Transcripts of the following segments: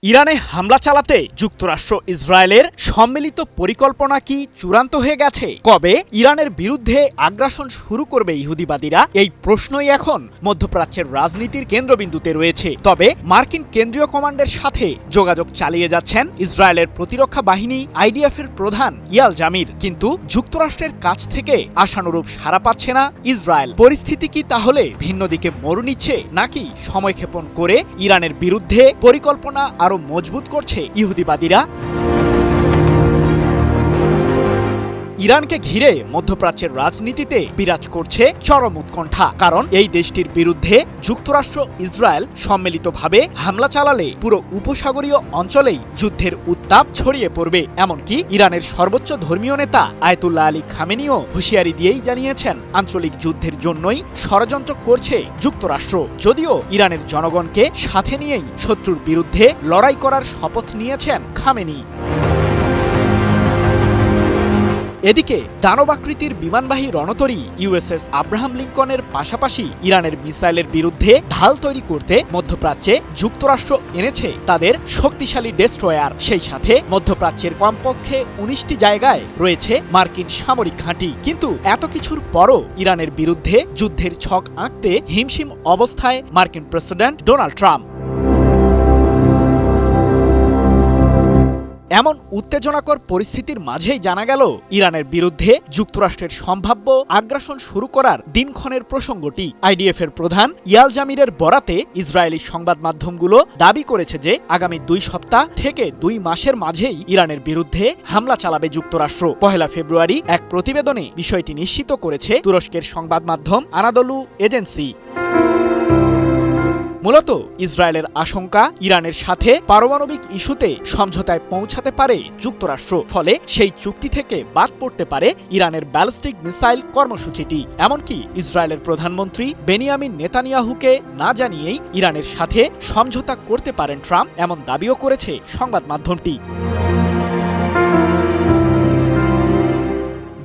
ইরানে হামলা চালাতে যুক্তরাষ্ট্র ইসরায়েলের সম্মিলিত পরিকল্পনা কি চূড়ান্ত হয়ে গেছে? কবে ইরানের বিরুদ্ধে আগ্রাসন শুরু করবে ইহুদিবাদীরা? এই প্রশ্নই এখন মধ্যপ্রাচ্যের রাজনীতির কেন্দ্রবিন্দুতে রয়েছে। তবে মার্কিন কেন্দ্রীয় কমান্ডের সাথে যোগাযোগ চালিয়ে যাচ্ছেন ইসরায়েলের প্রতিরক্ষা বাহিনী আইডিএফের প্রধান ইয়াল জামির। কিন্তু যুক্তরাষ্ট্রের কাছ থেকে আশানুরূপ সাড়া পাচ্ছে না ইসরায়েল। পরিস্থিতি কি তাহলে ভিন্ন দিকে মোড় নিচ্ছে, নাকি সময়ক্ষেপণ করে ইরানের বিরুদ্ধে পরিকল্পনা আরো মজবুত করছে ইহুদিবাদীরা? ইরানকে ঘিরে মধ্যপ্রাচ্যের রাজনীতিতে বিরাজ করছে চরম উৎকণ্ঠা। কারণ এই দেশটির বিরুদ্ধে যুক্তরাষ্ট্র ইসরায়েল সম্মিলিতভাবে হামলা চালালে পুরো উপসাগরীয় অঞ্চলেই যুদ্ধের উত্তাপ ছড়িয়ে পড়বে। এমনকি ইরানের সর্বোচ্চ ধর্মীয় নেতা আয়াতুল্লাহ আলী খামেনিও হুঁশিয়ারি দিয়েই জানিয়েছেন, আঞ্চলিক যুদ্ধের জন্যই ষড়যন্ত্র করছে যুক্তরাষ্ট্র। যদিও ইরানের জনগণকে সাথে নিয়েই শত্রুর বিরুদ্ধে লড়াই করার শপথ নিয়েছেন খামেনি। এদিকে দানবাকৃতির বিমানবাহী রণতরী ইউএসএস আব্রাহাম লিঙ্কনের পাশাপাশি ইরানের মিসাইলের বিরুদ্ধে ঢাল তৈরি করতে মধ্যপ্রাচ্যে যুক্তরাষ্ট্র এনেছে তাদের শক্তিশালী ডেস্ট্রয়ার। সেই সাথে মধ্যপ্রাচ্যের কমপক্ষে ১৯টি জায়গায় রয়েছে মার্কিন সামরিক ঘাঁটি। কিন্তু এত কিছুর পরও ইরানের বিরুদ্ধে যুদ্ধের ছক আঁকতে হিমশিম অবস্থায় মার্কিন প্রেসিডেন্ট ডোনাল্ড ট্রাম্প। এমন উত্তেজনাকর পরিস্থিতির মাঝেই জানা গেল ইরানের বিরুদ্ধে যুক্তরাষ্ট্রের সম্ভাব্য আগ্রাসন শুরু করার দিনক্ষণের প্রসঙ্গটি। আইডিএফের প্রধান ইয়াল জামিরের বরাতে ইসরায়েলি সংবাদ মাধ্যমগুলো দাবি করেছে যে আগামী ২ সপ্তাহ থেকে ২ মাসের মাঝেই ইরানের বিরুদ্ধে হামলা চালাবে যুক্তরাষ্ট্র। ১ ফেব্রুয়ারি এক প্রতিবেদনে বিষয়টি নিশ্চিত করেছে তুরস্কের সংবাদ মাধ্যম আনাদলু এজেন্সি। মূলত ইসরায়েলের আশঙ্কা, ইরানের সাথে পারমাণবিক ইস্যুতে সমঝোতায় পৌঁছাতে পারে যুক্তরাষ্ট্র। ফলে সেই চুক্তি থেকে বাদ পড়তে পারে ইরানের ব্যালিস্টিক মিসাইল কর্মসূচিটি। এমনকি ইসরায়েলের প্রধানমন্ত্রী বেনিয়ামিন নেতানিয়াহুকে না জানিয়েই ইরানের সাথে সমঝোতা করতে পারেন ট্রাম্প, এমন দাবিও করেছে সংবাদ মাধ্যমটি।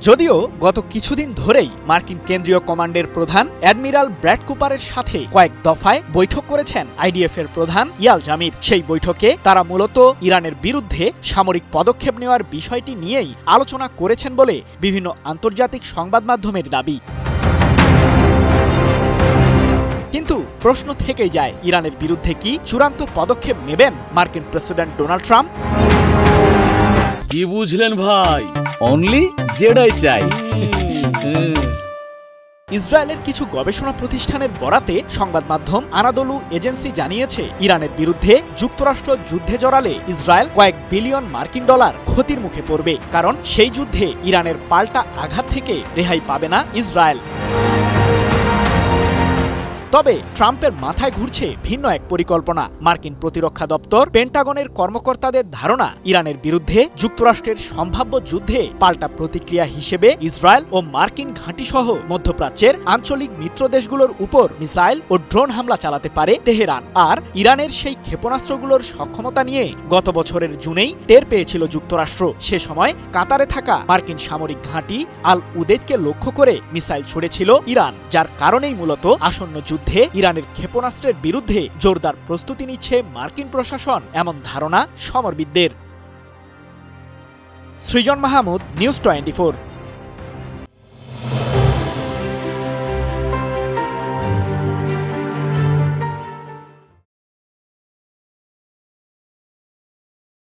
যদিও গত কিছুদিন ধরেই মার্কিন কেন্দ্রীয় কমান্ডের প্রধান অ্যাডমিরাল ব্র্যাড কুপারের সাথে কয়েক দফায় বৈঠক করেছেন আইডিএফের প্রধান ইয়াল জামির। সেই বৈঠকে তারা মূলত ইরানের বিরুদ্ধে সামরিক পদক্ষেপ নেওয়ার বিষয়টি নিয়েই আলোচনা করেছেন বলে বিভিন্ন আন্তর্জাতিক সংবাদ মাধ্যমের দাবি। কিন্তু প্রশ্ন থেকেই যায়, ইরানের বিরুদ্ধে কি চূড়ান্ত পদক্ষেপ নেবেন মার্কিন প্রেসিডেন্ট ডোনাল্ড ট্রাম্প? কি বুঝলেন ভাই? অনলি জেডাই চাই। ইসরায়েলের কিছু গবেষণা প্রতিষ্ঠানের বরাতে সংবাদ মাধ্যম আনাদলু এজেন্সি জানিয়েছে, ইরানের বিরুদ্ধে যুক্তরাষ্ট্র যুদ্ধে জড়ালে ইসরায়েল কয়েক বিলিয়ন মার্কিন ডলার ক্ষতির মুখে পড়বে। কারণ সেই যুদ্ধে ইরানের পাল্টা আঘাত থেকে রেহাই পাবে না ইসরায়েল। তবে ট্রাম্পের মাথায় ঘুরছে ভিন্ন এক পরিকল্পনা। মার্কিন প্রতিরক্ষা দপ্তর পেন্টাগনের কর্মকর্তাদের ধারণা, ইরানের বিরুদ্ধে যুক্তরাষ্ট্রের সম্ভাব্য যুদ্ধে পাল্টা প্রতিক্রিয়া হিসেবে ইসরায়েল ও মার্কিন ঘাঁটিসহ মধ্যপ্রাচ্যের আঞ্চলিক মিত্র দেশগুলোর উপর মিসাইল ও ড্রোন হামলা চালাতে পারে তেহরান। আর ইরানের সেই ক্ষেপণাস্ত্রগুলোর সক্ষমতা নিয়ে গত বছরের জুনেই টের পেয়েছিল যুক্তরাষ্ট্র। সে সময় কাতারে থাকা মার্কিন সামরিক ঘাঁটি আল উদেদকে লক্ষ্য করে মিসাইল ছুড়েছিল ইরান, যার কারণেই মূলত আসন্ন যুদ্ধে ইরানের ক্ষেপণাস্ত্রের বিরুদ্ধে জোরদার প্রস্তুতি নিচ্ছে মার্কিন প্রশাসন, এমন ধারণা সমরবিদদের। সৃজন মাহমুদ, নিউজ 24।